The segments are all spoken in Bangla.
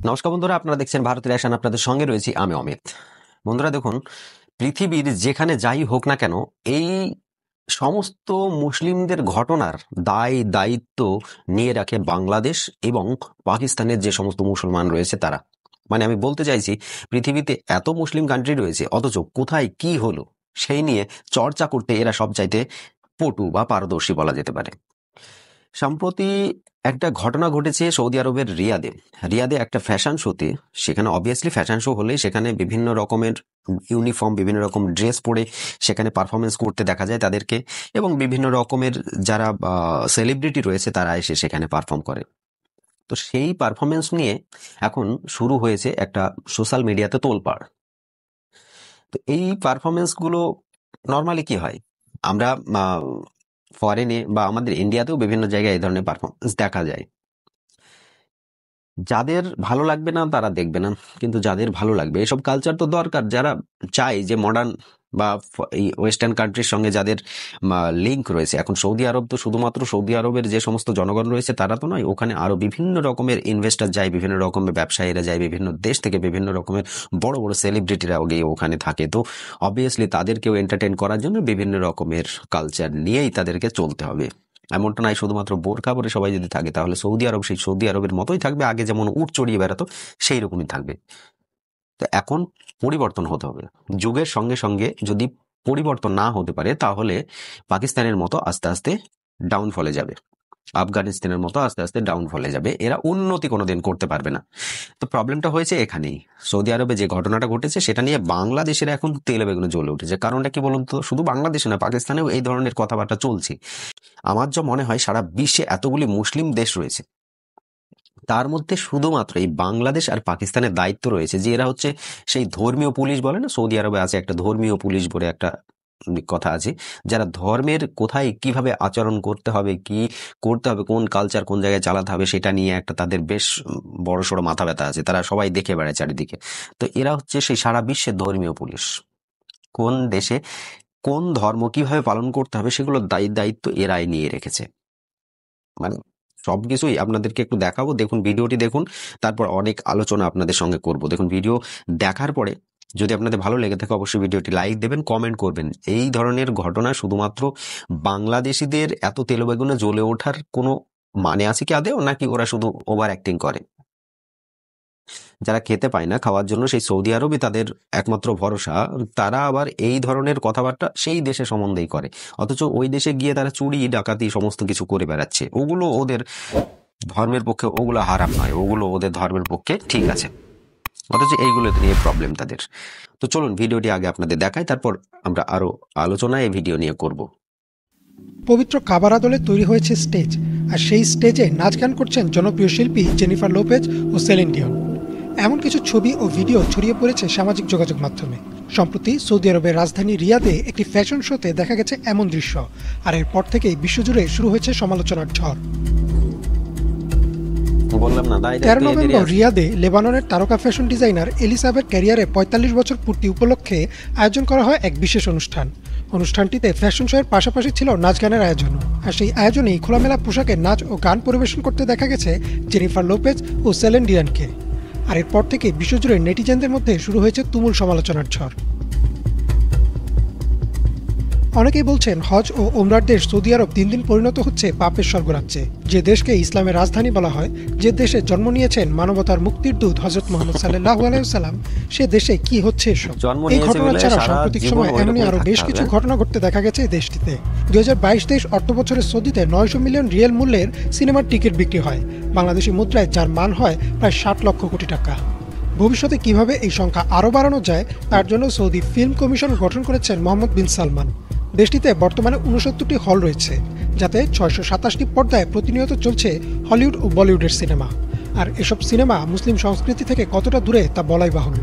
নমস্কার বন্ধুরা, আপনারা দেখছেন ভারতের অ্যাশন। আপনাদের সঙ্গে রয়েছি আমি অমিত। বন্ধুরা দেখুন, পৃথিবীর যেখানে যাই হোক না কেন, এই সমস্ত মুসলিমদের ঘটনার দায়িত্ব নিয়ে রাখে বাংলাদেশ এবং পাকিস্তানের যে সমস্ত মুসলমান রয়েছে তারা। মানে আমি বলতে চাইছি, পৃথিবীতে এত মুসলিম কান্ট্রি রয়েছে, অথচ কোথায় কি হলো সেই নিয়ে চর্চা করতে এরা সবচাইতে পটু বা পারদর্শী বলা যেতে পারে। সম্প্রতি একটা ঘটনা ঘটেছে সৌদি আরবের রিয়াদে একটা ফ্যাশন শোতে। সেখানে অবভিয়াসলি ফ্যাশন শো হলে সেখানে বিভিন্ন রকমের ইউনিফর্ম, বিভিন্ন রকম ড্রেস পরে সেখানে পারফরমেন্স করতে দেখা যায় তাদেরকে, এবং বিভিন্ন রকমের যারা সেলিব্রিটি রয়েছে তারা এসে সেখানে পারফর্ম করে। তো সেই পারফরমেন্স নিয়ে এখন শুরু হয়েছে একটা সোশ্যাল মিডিয়াতে তোলপাড়। তো এই পারফরমেন্সগুলো নর্মালি কি হয়, আমরা ফরেনে বা আমাদের ইন্ডিয়াতেও বিভিন্ন জায়গায় এই ধরনের পারফরমেন্স দেখা যায়। যাদের ভালো লাগবে না তারা দেখবে না, কিন্তু যাদের ভালো লাগবে, এসব কালচার তো দরকার। যারা চাই যে মডার্ন বা এই ওয়েস্টার্ন কান্ট্রির সঙ্গে যাদের লিঙ্ক রয়েছে, এখন সৌদি আরব তো শুধুমাত্র সৌদি আরবের যে সমস্ত জনগণ রয়েছে তারা তো নয়, ওখানে আরো বিভিন্ন রকমের ইনভেস্টর যায়, বিভিন্ন রকমের ব্যবসায়ীরা যায়, বিভিন্ন দেশ থেকে বিভিন্ন রকমের বড় বড় সেলিব্রিটিরাও গিয়ে ওখানে থাকে। তো অবভিয়াসলি তাদেরকেও এন্টারটেইন করার জন্য বিভিন্ন রকমের কালচার নিয়েই তাদেরকে চলতে হবে। এমনটা নাই শুধুমাত্র বোরকা পরে সবাই যদি থাকে তাহলে সৌদি আরব সেই সৌদি আরবের মতোই থাকবে, আগে যেমন উট চড়িয়ে বেড়াতো সেই রকমই থাকবে। তো এখন পরিবর্তন হতে হবে। যুগের সঙ্গে সঙ্গে যদি পরিবর্তন না হতে পারে তাহলে পাকিস্তানের মতো আস্তে আস্তে ডাউনফলে যাবে, আফগানিস্তানের মতো আস্তে আস্তে ডাউনফলে যাবে, এরা উন্নতি কোনোদিন করতে পারবে না। তো প্রবলেমটা হয়েছে এখানেই। সৌদি আরবে যে ঘটনাটা ঘটেছে সেটা নিয়ে বাংলাদেশের এখন তেলে বেগুনে জ্বলে উঠেছে। কারণটা কি বলুন তো, শুধু বাংলাদেশে না, পাকিস্তানেও এই ধরনের কথাবার্তা চলছে। আমার যা মনে হয়, সারা বিশ্বে এতগুলি মুসলিম দেশ রয়েছে, তার মধ্যে শুধুমাত্র এই বাংলাদেশ আর পাকিস্তানের দায়িত্ব রয়েছে যে এরা হচ্ছে সেই ধর্মীয় পুলিশ বলে না, সৌদি আরবে আছে একটা ধর্মীয় পুলিশ বলে একটা কথা আছে, যারা ধর্মের কোথায় কিভাবে আচরণ করতে হবে, কি করতে হবে, কোন কালচার কোন জায়গায় চালাতে হবে, সেটা নিয়ে একটা তাদের বেশ বড় সড়ো মাথা ব্যথা আছে। তারা সবাই দেখে বেড়ায় চারিদিকে। তো এরা হচ্ছে সেই সারা বিশ্বের ধর্মীয় পুলিশ। কোন দেশে কোন ধর্ম কিভাবে পালন করতে হবে সেগুলোর দায়িত্ব এরাই নিয়ে রেখেছে। মানে সবকিছুই আপনাদেরকে একটু দেখাবো, দেখুন ভিডিওটি দেখুন, তারপর অনেক আলোচনা আপনাদের সঙ্গে করব। দেখুন ভিডিও দেখার পরে যদি আপনাদের ভালো লেগে থাকে অবশ্যই ভিডিওটি লাইক দেবেন, কমেন্ট করবেন। এই ধরনের ঘটনা শুধুমাত্র বাংলাদেশিদের এত তেলবেগুনে জ্বলে ওঠার কোনো মানে আছে কি আদেও, নাকি ওরা শুধু ওভার অ্যাক্টিং করে? যারা খেতে পায় না, খাওয়ার জন্য সেই সৌদি আরবই তাদের একমাত্র ভরসা, তারা আবার এই ধরনের কথাবার্তা সেই দেশে সম্বন্ধেই করে, অথচ ওই দেশে গিয়ে তারা চুরি ডাকাতি সমস্ত কিছু করে বেড়াচ্ছে। ওগুলো ওদের ধর্মের পক্ষে ওগুলো হারাম নয়, ওগুলো ওদের ধর্মের পক্ষে ঠিক আছে, অথচ এইগুলো নিয়ে প্রবলেম তাদের। তো চলুন ভিডিওটি আগে আপনাদের দেখাই, তারপর আমরা আরো আলোচনা এই ভিডিও নিয়ে করব। পবিত্র কাবার আদলে তৈরি হয়েছে স্টেজ, আর সেই স্টেজে নাচ গান করছেন জনপ্রিয় শিল্পী জেনিফার লোপেজ ও সেলিন ডিয়ন। এমন কিছু ছবি ও ভিডিও ছড়িয়ে পড়েছে সামাজিক যোগাযোগ মাধ্যমে। সম্প্রতি সৌদি আরবের রাজধানী রিয়াদে একটি ফ্যাশন শোতে দেখা গেছে এমন দৃশ্য, আর এরপর থেকেই বিশ্বজুড়ে শুরু হয়েছে সমালোচনার ঝড়। 13 নভেম্বর রিয়াদে লেবাননের তারকা ফ্যাশন ডিজাইনার এলিসাবের ক্যারিয়ারে 45 বছর পূর্তি উপলক্ষে আয়োজন করা হয় এক বিশেষ অনুষ্ঠানটিতে ফ্যাশন শোয়ের পাশাপাশি ছিল নাচ গানের আয়োজন। আর সেই আয়োজনেই খোলামেলা পোশাকে নাচ ও গান পরিবেশন করতে দেখা গেছে জেনিফার লোপেজ ও সেলিন ডিয়নকে। আর এরপর থেকে বিশ্বজুড়ে নেটিজেনদের মধ্যে শুরু হয়েছে তুমুল সমালোচনার ঝড়। অনেকেই বলছেন, হজ ও ওমরার দেশ সৌদি আরব দিন দিন পরিণত হচ্ছে পাপের স্বর্গরাজ্যে। যে দেশকে ইসলামের রাজধানী বলা হয়, যে দেশে জন্ম নিয়েছেন মানবতার মুক্তির দূত হযরত মুহাম্মদ সাল্লাল্লাহু আলাইহি ওয়াসাল্লাম, সে দেশে কি হচ্ছে এসব? এই ঘটনা ছাড়া সাম্প্রতিক সময় এমনই আরো বেশ কিছু ঘটনা ঘটতে দেখা গেছে এই দেশটিতে। 2022-23 অর্থ বছরের সৌদিতে 900 মিলিয়ন রিয়াল মূল্যের সিনেমার টিকিট বিক্রি হয় বাংলাদেশি মুদ্রায়, যার মান হয় প্রায় 60 লক্ষ কোটি টাকা। ভবিষ্যতে কিভাবে এই সংখ্যা আরও বাড়ানো যায় তার জন্য সৌদি ফিল্ম কমিশন গঠন করেছেন মোহাম্মদ বিন সালমান। দেশটিতে বর্তমানে 69টি হল রয়েছে, যাতে 627টি পর্দায় প্রতিনিয়ত চলছে হলিউড ও বলিউডের সিনেমা। আর এসব সিনেমা মুসলিম সংস্কৃতি থেকে কতটা দূরে তা বলাই বাহুল্য।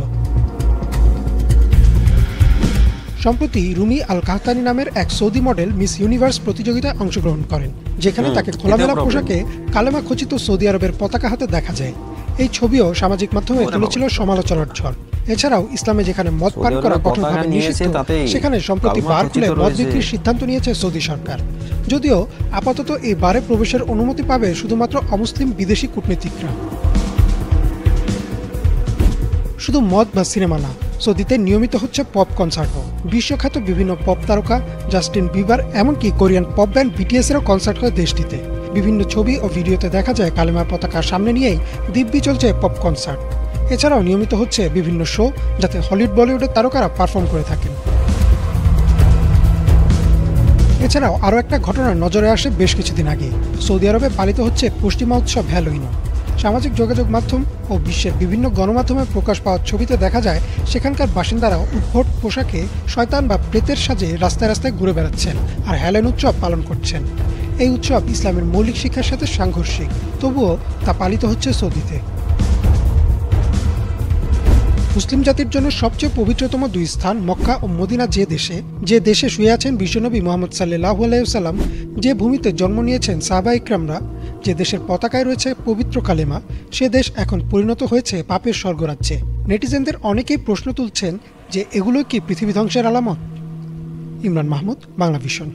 সম্প্রতি রুমি আল কাহতানি নামের এক সৌদি মডেল মিস ইউনিভার্স প্রতিযোগিতায় অংশগ্রহণ করেন, যেখানে তাকে খোলামেলা পোশাকে কালেমা খচিত সৌদি আরবের পতাকা হাতে দেখা যায়। এই ছবিও সামাজিক মাধ্যমে তুলেছিল সমালোচনার ঝড়। এছাড়াও ইসলামে যেখানে মদ পান করা কঠোরভাবে নিষিদ্ধ, সেখানে সম্প্রতি বার খুলে মদ বিক্রির সিদ্ধান্ত নিয়েছে সৌদি সরকার। যদিও আপাতত এই বারে প্রবেশের অনুমতি পাবে শুধুমাত্র অমুসলিম বিদেশি কূটনীতিকরা। শুধু মদ বা সিনেমা না, সৌদিতে নিয়মিত হচ্ছে পপ কনসার্টও। বিশ্বখ্যাত বিভিন্ন পপ তারকা, জাস্টিন বিবার, এমনকি কোরিয়ান পপ ব্যান্ড বিটিএস এরও কনসার্ট হয় দেশটিতে। বিভিন্ন ছবি ও ভিডিওতে দেখা যায় কালেমার পতাকা সামনে নিয়েই দিব্যি চলছে পপ কনসার্ট। এছাড়াও নিয়মিত হচ্ছে বিভিন্ন শো, যাতে হলিউড বলিউডের তারকারা পারফর্ম করে থাকেন। এছাড়াও আরও একটা ঘটনা নজরে আসে বেশ কিছুদিন আগে। সৌদি আরবে পালিত হচ্ছে পশ্চিমা উৎসব হ্যালোইন। সামাজিক যোগাযোগ মাধ্যম ও বিশ্বের বিভিন্ন গণমাধ্যমে প্রকাশ পাওয়া ছবিতে দেখা যায় সেখানকার বাসিন্দারা উদ্ভট পোশাকে শয়তান বা প্রেতের সাজে রাস্তায় রাস্তায় ঘুরে বেড়াচ্ছেন আর হ্যালোইন উৎসব পালন করছেন। এই উৎসব ইসলামের মৌলিক শিক্ষার সাথে সাংঘর্ষিক, তবুও তা পালিত হচ্ছে সৌদিতে। মুসলিম জাতির জন্য সবচেয়ে পবিত্রতম দুই স্থান মক্কা ও মদিনা, যে দেশে শুয়ে আছেন বিশ্বনবী মুহাম্মদ সাল্লাল্লাহু আলাইহি ওয়াসাল্লাম, যে ভূমিতে জন্ম নিয়েছেন সাহাবা ইকরামরা, যে দেশের পতাকায় রয়েছে পবিত্র কালেমা, সে দেশ এখন পরিণত হয়েছে পাপের স্বর্গরাজ্যে। নেটিজেনদের অনেকেই প্রশ্ন তুলছেন যে এগুলো কি পৃথিবী ধ্বংসের আলামত? ইমরান মাহমুদ, বাংলা ভিশন।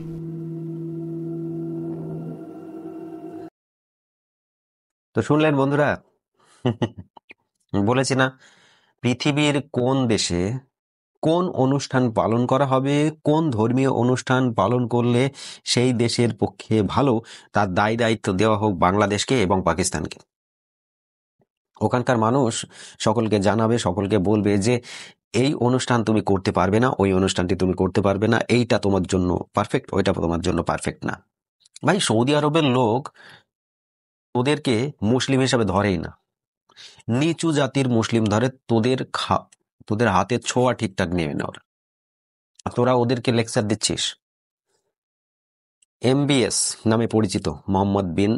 তো শুনলেন বন্ধুরা, বলেছি না, পৃথিবীর কোন দেশে কোন অনুষ্ঠান পালন করা হবে, কোন ধর্মীয় অনুষ্ঠান পালন করলে সেই দেশের পক্ষে ভালো, তার দায় দায়িত্ব দেওয়া হোক বাংলাদেশকে এবং পাকিস্তানকে। ওখানকার মানুষ সকলকে জানাবে, সকলকে বলবে যে এই অনুষ্ঠান তুমি করতে পারবে না, ওই অনুষ্ঠানটি তুমি করতে পারবে না, এইটা তোমার জন্য পারফেক্ট, ওইটা তোমার জন্য পারফেক্ট না। ভাই, সৌদি আরবের লোক তোদেরকে মুসলিম হিসাবে ধরেই না, নিচু জাতির মুসলিম ধরে। তোদের হাতে ছোঁয়া ঠিকঠাক নেবে না ওরা। তোরা ওদেরকে লেকচার দিচ্ছিস। এমবিএস নামে পরিচিত মোহাম্মদ বিন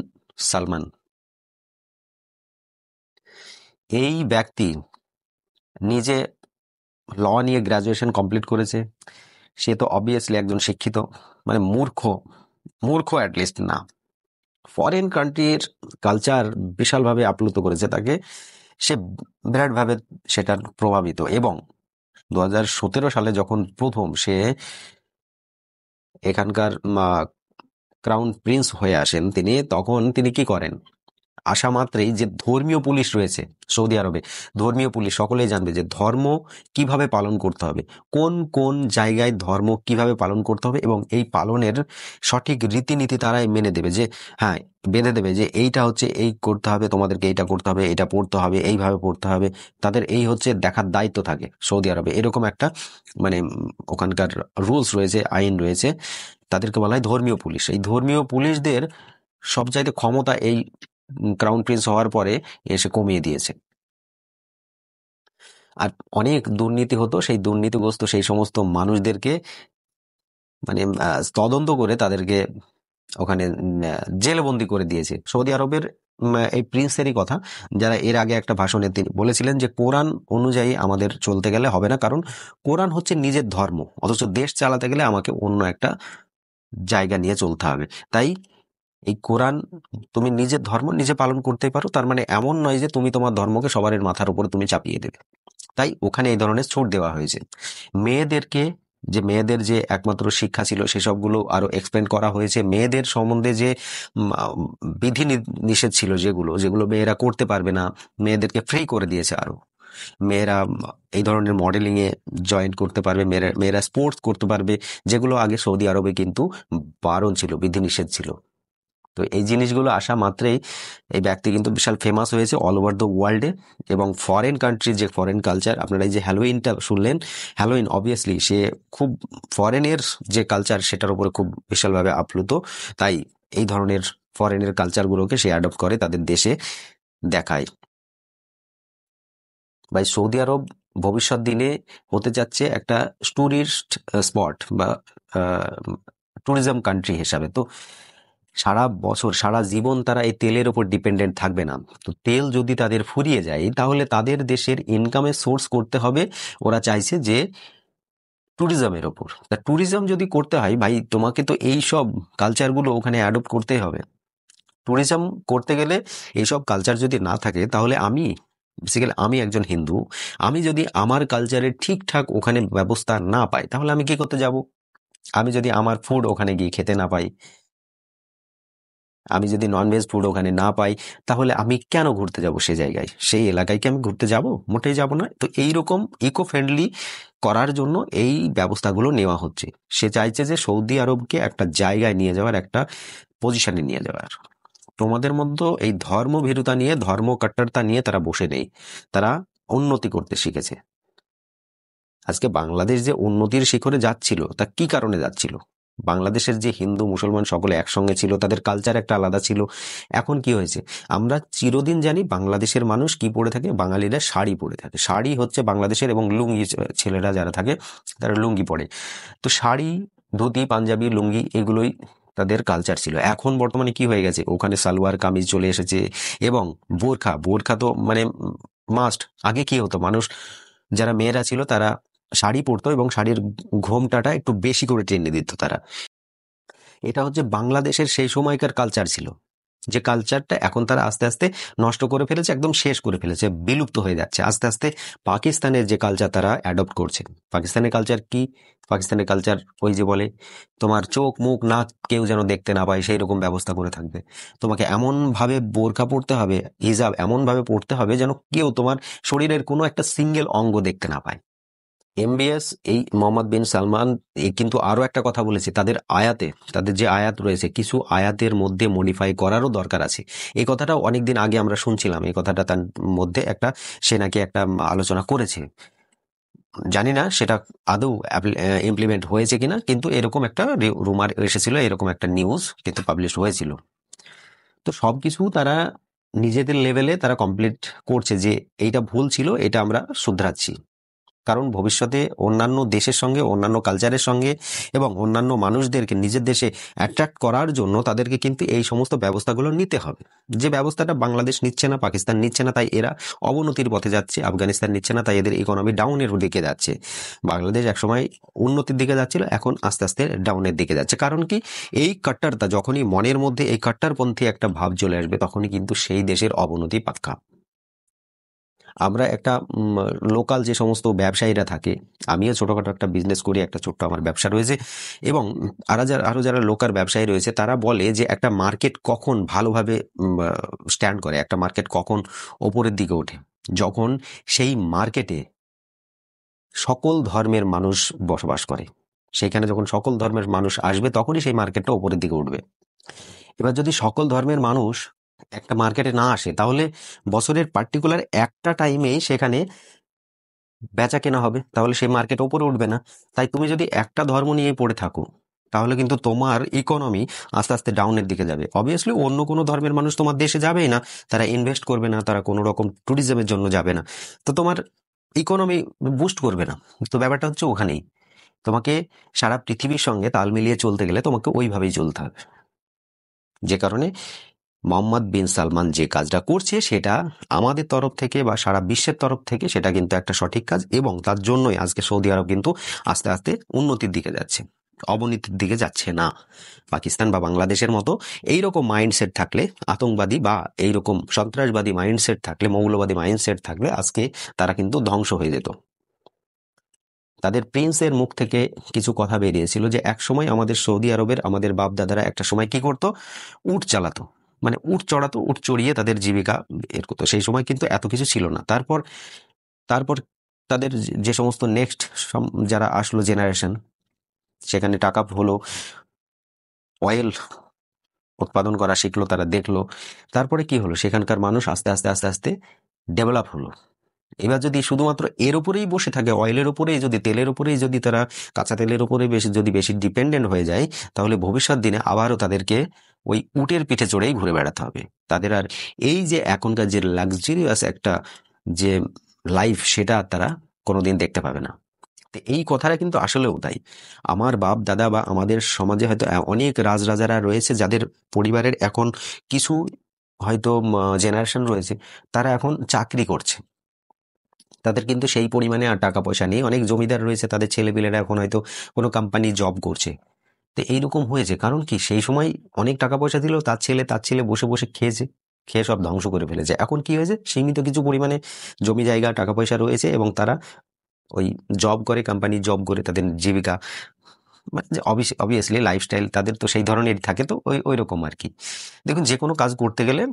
সালমান, এই ব্যক্তি নিজে ল নিয়ে গ্রাজুয়েশন কমপ্লিট করেছে। সে তো অবভিয়াসলি একজন শিক্ষিত, মানে মূর্খ অ্যাটলিস্ট না। ফরেন কান্ট্রির কালচার বিশালভাবে আপ্লুত করেছে তাকে। সে বিরাটভাবে সেটার প্রভাবিত। এবং 2017 সালে যখন প্রথম সে এখানকার ক্রাউন প্রিন্স হয়ে আসেন, তখন তিনি কি করেন? আসা মাত্রই যে ধর্মীয় পুলিশ রয়েছে সৌদি আরবে, ধর্মীয় পুলিশ সকলেই জানবে যে ধর্ম কিভাবে পালন করতে হবে, কোন কোন জায়গায় ধর্ম কিভাবে পালন করতে হবে, এবং এই পালনের সঠিক রীতিনীতি তারাই মেনে দেবে, যে হ্যাঁ, বেঁধে দেবে যে এইটা হচ্ছে এই করতে হবে, তোমাদেরকে এইটা করতে হবে, এটা পড়তে হবে, এইভাবে পড়তে হবে। তাদের এই হচ্ছে দেখার দায়িত্ব থাকে সৌদি আরবে। এরকম একটা মানে ওখানকার রুলস রয়েছে, আইন রয়েছে, তাদেরকে বলা হয় ধর্মীয় পুলিশ। এই ধর্মীয় পুলিশদের সবচাইতে ক্ষমতা এই ক্রাউন প্রিন্স হওয়ার পরে এসে কমিয়ে দিয়েছে। আর অনেক দুর্নীতি হতো, সেই দুর্নীতিগ্রস্ত সেই সমস্ত মানুষদেরকে মানে তদন্ত করে তাদেরকে ওখানে জেলবন্দি করে দিয়েছে। সৌদি আরবের এই প্রিন্সেরই কথা, যারা এর আগে একটা ভাষণে তিনি বলেছিলেন যে কোরআন অনুযায়ী আমাদের চলতে গেলে হবে না, কারণ কোরআন হচ্ছে নিজের ধর্ম, অথচ দেশ চালাতে গেলে আমাকে অন্য একটা জায়গা নিয়ে চলতে হবে। তাই এই কোরআন, তুমি নিজের ধর্ম নিজে পালন করতে পারো, তার মানে এমন নয় যে তুমি তোমার ধর্মকে সবার মাথার উপরে তুমি চাপিয়ে দেবে। তাই ওখানে এই ধরনের ছাড় দেওয়া হয়েছে। মেয়েদের যে একমাত্র শিক্ষা ছিল সেসবগুলো আরো এক্সপ্লেন করা হয়েছে। মেয়েদের সম্বন্ধে যে বিধি নিষেধ ছিল, যেগুলো মেয়েরা করতে পারবে না, মেয়েদেরকে ফ্রি করে দিয়েছে। আরো মেয়েরা এই ধরনের মডেলিং এ জয়েন করতে পারবে, মেয়েরা স্পোর্টস করতে পারবে, যেগুলো আগে সৌদি আরবে কিন্তু বারণ ছিল, বিধিনিষেধ ছিল। তো এই জিনিসগুলো আসা মাত্রই এই ব্যক্তি কিন্তু বিশাল ফেমাস হয়েছে অল ওভার দ্য ওয়ার্ল্ডে। এবং ফরেন কান্ট্রির যে ফরেন কালচার, আপনারা এই যে হ্যালোইনটা শুনলেন, হ্যালোইন অবভিয়াসলি সে খুব ফরেনের যে কালচার সেটার উপরে খুব বিশালভাবে আপ্লুত। তাই এই ধরনের ফরেনের কালচারগুলোকে সে অ্যাডপ্ট করে তাদের দেশে দেখায়। ভাই, সৌদি আরব ভবিষ্যৎ দিনে হতে যাচ্ছে একটা টুরিস্ট স্পট বা ট্যুরিজম কান্ট্রি হিসাবে। তো সারা বছর সারা জীবন তারা এই তেলের উপর ডিপেন্ডেন্ট থাকবে না। তো তেল যদি তাদের ফুরিয়ে যায়, তাহলে তাদের দেশের ইনকামের সোর্স করতে হবে, ওরা চাইছে যে ট্যুরিজমের ওপর। তা ট্যুরিজম যদি করতে হয় ভাই, তোমাকে তো এই সব কালচারগুলো ওখানে অ্যাডপ্ট করতেই হবে। ট্যুরিজম করতে গেলে এইসব কালচার যদি না থাকে, তাহলে আমি একজন হিন্দু, আমি যদি আমার কালচারের ঠিকঠাক ওখানে ব্যবস্থা না পাই, তাহলে আমি কি করতে যাব? আমি যদি আমার ফুড ওখানে গিয়ে খেতে না পাই, আমি যদি ননভেজ ফুড ওখানে না পাই, তাহলে আমি কেন ঘুরতে যাব সে জায়গায়? সেই এলাকায় কি আমি ঘুরতে যাব? মোটেই যাব না। তো এইরকম ইকো ফ্রেন্ডলি করার জন্য এই ব্যবস্থাগুলো নেওয়া হচ্ছে। সে চাইছে যে সৌদি আরবকে একটা জায়গায় নিয়ে যাওয়ার, একটা পজিশনে নিয়ে যাওয়ার। তোমাদের মধ্যে এই ধর্মভীরুতা নিয়ে, ধর্ম কাট্টারতা নিয়ে তারা বসে নেই, তারা উন্নতি করতে শিখেছে। আজকে বাংলাদেশ যে উন্নতির শিখরে যাচ্ছিল, তা কি কারণে যাচ্ছিল? বাংলাদেশের যে হিন্দু মুসলমান সকলে একসঙ্গে ছিল, তাদের কালচার একটা আলাদা ছিল। এখন কি হয়েছে? আমরা চিরদিন জানি বাংলাদেশের মানুষ কি পরে থাকে, বাঙালিরা শাড়ি পরে থাকে। শাড়ি হচ্ছে বাংলাদেশের, এবং লুঙ্গি, ছেলেরা যারা থাকে তারা লুঙ্গি পরে। তো শাড়ি, ধুতি, পাঞ্জাবি, লুঙ্গি এগুলোই তাদের কালচার ছিল। এখন বর্তমানে কি হয়ে গেছে, ওখানে সালোয়ার কামিজ চলে এসেছে, এবং বোরখা, বোরখা তো মানে মাস্ট। আগে কি হতো, মানুষ যারা মেয়েরা ছিল তারা শাড়ি পরতো, এবং শাড়ির ঘোমটাটা একটু বেশি করে টেনে দিত তারা। এটা হচ্ছে বাংলাদেশের সেই সময়কার কালচার ছিল, যে কালচারটা এখন তারা আস্তে আস্তে নষ্ট করে ফেলেছে, একদম শেষ করে ফেলেছে, বিলুপ্ত হয়ে যাচ্ছে আস্তে আস্তে। পাকিস্তানের যে কালচার তারা অ্যাডপ্ট করছে। পাকিস্তানের কালচার কি? পাকিস্তানের কালচার ওই যে বলে, তোমার চোখ মুখ নাক কেউ যেন দেখতে না পায়, সেই রকম ব্যবস্থা করে থাকবে। তোমাকে এমন ভাবে বোরকা পড়তে হবে, হিজাব এমন ভাবে পড়তে হবে যেন কেউ তোমার শরীরের কোনো একটা সিঙ্গেল অঙ্গ দেখতে না পায়। এমবিএস এই মোহাম্মদ বিন সালমান কিন্তু আরো একটা কথা বলেছে, তাদের আয়াতে, তাদের যে আয়াত রয়েছে, কিছু আয়াতের মধ্যে মডিফাই করারও দরকার আছে। এই কথাটা অনেকদিন আগে আমরা শুনছিলাম, এই কথাটা তার মধ্যে একটা, সে নাকি একটা আলোচনা করেছে। জানি না সেটা আদৌ ইমপ্লিমেন্ট হয়েছে কিনা, কিন্তু এরকম একটা রুমার এসেছিল, এরকম একটা নিউজ কিন্তু পাবলিশ হয়েছিল। তো সবকিছু তারা নিজেদের লেভেলে তারা কমপ্লিট করছে, যে এইটা ভুল ছিল, এটা আমরা শুধরাচ্ছি। কারণ ভবিষ্যতে অন্যান্য দেশের সঙ্গে, অন্যান্য কালচারের সঙ্গে, এবং অন্যান্য মানুষদেরকে নিজের দেশে অ্যাট্রাক্ট করার জন্য তাদেরকে কিন্তু এই সমস্ত ব্যবস্থাগুলো নিতে হবে। যে ব্যবস্থাটা বাংলাদেশ নিচ্ছে না, পাকিস্তান নিচ্ছে না, তাই এরা অবনতির পথে যাচ্ছে। আফগানিস্তান নিচ্ছে না, তাই এদের ইকোনমি ডাউনের দিকে যাচ্ছে। বাংলাদেশ একসময় উন্নতির দিকে যাচ্ছিল, এখন আস্তে আস্তে ডাউনের দিকে যাচ্ছে। কারণ কি? এই কাট্টারতা, যখনই মনের মধ্যে এই কাট্টারপন্থী একটা ভাব চলে আসবে, তখনই কিন্তু সেই দেশের অবনতি পাক্কা। আমরা একটা লোকাল যে সমস্ত ব্যবসায়ীরা থাকে, আমিও ছোটখাটো একটা বিজনেস করি, একটা ছোট্ট আমার ব্যবসা রয়েছে, এবং আরো যারা লোকাল ব্যবসায়ী রয়েছে, তারা বলে যে একটা মার্কেট কখন ভালোভাবে স্ট্যান্ড করে, একটা মার্কেট কখন ওপরের দিকে ওঠে, যখন সেই মার্কেটে সকল ধর্মের মানুষ বসবাস করে। সেখানে যখন সকল ধর্মের মানুষ আসবে, তখনই সেই মার্কেটটা ওপরের দিকে উঠবে। এবার যদি সকল ধর্মের মানুষ একটা মার্কেটে না আসে, তাহলে বছরের পার্টিকুলার একটা টাইমেই সেখানে বেচা কেনা হবে, তাহলে সেই মার্কেট ওপরে উঠবে না। তাই তুমি যদি একটা ধর্ম নিয়ে পড়ে থাকো, তাহলে কিন্তু তোমার ইকোনমি আস্তে আস্তে ডাউনের দিকে যাবে। অবভিয়াসলি অন্য কোনো ধর্মের মানুষ তোমার দেশে যাবেই না, তারা ইনভেস্ট করবে না, তারা কোনো রকম ট্যুরিজমের জন্য যাবে না, তো তোমার ইকোনমি বুস্ট করবে না। তো ব্যাপারটা হচ্ছে ওখানেই, তোমাকে সারা পৃথিবীর সঙ্গে তাল মিলিয়ে চলতে গেলে তোমাকে ওইভাবেই চলতে হবে। যে কারণে মোহাম্মদ বিন সালমান যে কাজটা করছে, সেটা আমাদের তরফ থেকে বা সারা বিশ্বের তরফ থেকে সেটা কিন্তু একটা সঠিক কাজ, এবং তার জন্যই আজকে সৌদি আরব কিন্তু আস্তে আস্তে উন্নতির দিকে যাচ্ছে, অবনতির দিকে যাচ্ছে না। পাকিস্তান বা বাংলাদেশের মতো এইরকম মাইন্ডসেট থাকলে, আতঙ্কবাদী বা এইরকম সন্ত্রাসবাদী মাইন্ডসেট থাকলে, মৌলবাদী মাইন্ডসেট থাকলে, আজকে তারা কিন্তু ধ্বংস হয়ে যেত। তাদের প্রিন্সের মুখ থেকে কিছু কথা বেরিয়েছিল যে একসময় আমাদের সৌদি আরবের, আমাদের বাপ দাদারা একটা সময় কি করতো, উট চালাতো, মানে উট চড়াতো, উট চড়িয়ে তাদের জীবিকা বের করতো। সেই সময় কিন্তু এত কিছু ছিল না। তারপর তারপর তাদের যে সমস্ত নেক্সট যারা আসলো জেনারেশন, সেখানে টাকা হলো, অয়েল উৎপাদন করা শিখলো, তারা দেখলো। তারপরে কি হলো, সেখানকার মানুষ আস্তে আস্তে আস্তে আস্তে ডেভেলপ হলো। এবার যদি শুধুমাত্র এর উপরেই বসে থাকে, অয়েলের উপরেই, যদি তেলের উপরেই, যদি তারা কাঁচা তেলের উপরে বেশি ডিপেন্ডেন্ট হয়ে যায়, তাহলে ভবিষ্যৎ দিনে আবারও তাদেরকে ওই উটের পিঠে চড়েই ঘুরে বেড়াতে হবে। তাদের আর এই যে এখনকার যে লাক্সারিয়াস একটা যে লাইফ, সেটা তারা কোনোদিন দেখতে পাবে না। তো এই কথাটা কিন্তু আসলেও তাই। আমার বাপ দাদা বা আমাদের সমাজে হয়তো অনেক রাজরাজারা রয়েছে, যাদের পরিবারের এখন কিছু হয়তো জেনারেশন রয়েছে, তারা এখন চাকরি করছে, তাদের কিন্তু সেই পরিমাণে আর টাকা পয়সা নেই। অনেক জমিদার রয়েছে, তাদের ছেলেপিলেরা এখন হয়তো কোনো কোম্পানি জব করছে। তো এইরকম হয়েছে, কারণ কি সেই সময় অনেক টাকা পয়সা দিল, তার ছেলে বসে বসে খেয়েছে, খেয়ে সব ধ্বংস করে ফেলেছে। এখন কি হয়েছে, সীমিত কিছু পরিমাণে জমি জায়গা টাকা পয়সা রয়েছে, এবং তারা ওই জব করে, কোম্পানি জব করে তাদের জীবিকা মানে যে অবভিয়াসলি লাইফস্টাইল তাদের তো সেই ধরনেরই থাকে, তো ওই রকম আর কি। দেখুন, যে কোনো কাজ করতে গেলে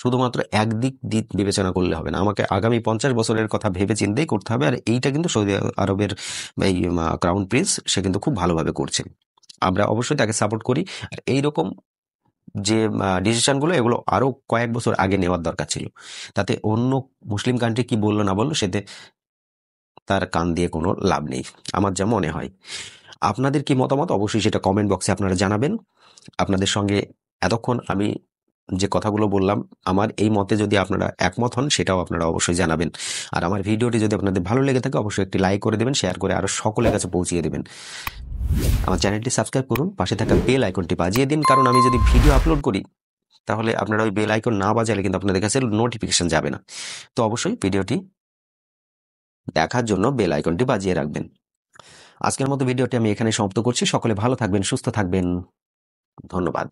শুধুমাত্র একদিক দিক বিবেচনা করলে হবে না, আমাকে আগামী 50 বছরের কথা ভেবে চিন্তেই করতে হবে। আর এইটা কিন্তু সৌদি আরবের এই ক্রাউন প্রিন্স সে কিন্তু খুব ভালোভাবে করছে, আমরা অবশ্যই তাকে সাপোর্ট করি। আর এইরকম যে ডিসিশনগুলো এগুলো আরো কয়েক বছর আগে নেওয়ার দরকার ছিল, তাতে অন্য মুসলিম কান্ট্রি কি বললো না বললো সেতে তার কান দিয়ে কোনো লাভ নেই, আমার যা মনে হয়। আপনাদের কি মতামত অবশ্যই সেটা কমেন্ট বক্সে আপনারা জানাবেন। আপনাদের সঙ্গে এতক্ষণ আমি যে কথাগুলো বললাম, আমার এই মতে যদি আপনারা একমত হন সেটাও আপনারা অবশ্যই জানাবেন। আর আমার ভিডিওটি যদি আপনাদের ভালো লেগে থাকে অবশ্যই একটি লাইক করে দেবেন, শেয়ার করে আরো সকলের কাছে পৌঁছিয়ে দেবেন। আমার চ্যানেলটি সাবস্ক্রাইব করুন, পাশে থাকা বেল আইকনটি বাজিয়ে দিন, কারণ আমি যদি ভিডিও আপলোড করি তাহলে আপনারা ওই বেল আইকন না বাজালে কিন্তু আপনাদের কাছে নোটিফিকেশন যাবে না। তো অবশ্যই ভিডিওটি দেখার জন্য বেল আইকনটি বাজিয়ে রাখবেন। আজকের মতো ভিডিওটি আমি এখানে সমাপ্ত করছি। সকলে ভালো থাকবেন, সুস্থ থাকবেন। ধন্যবাদ।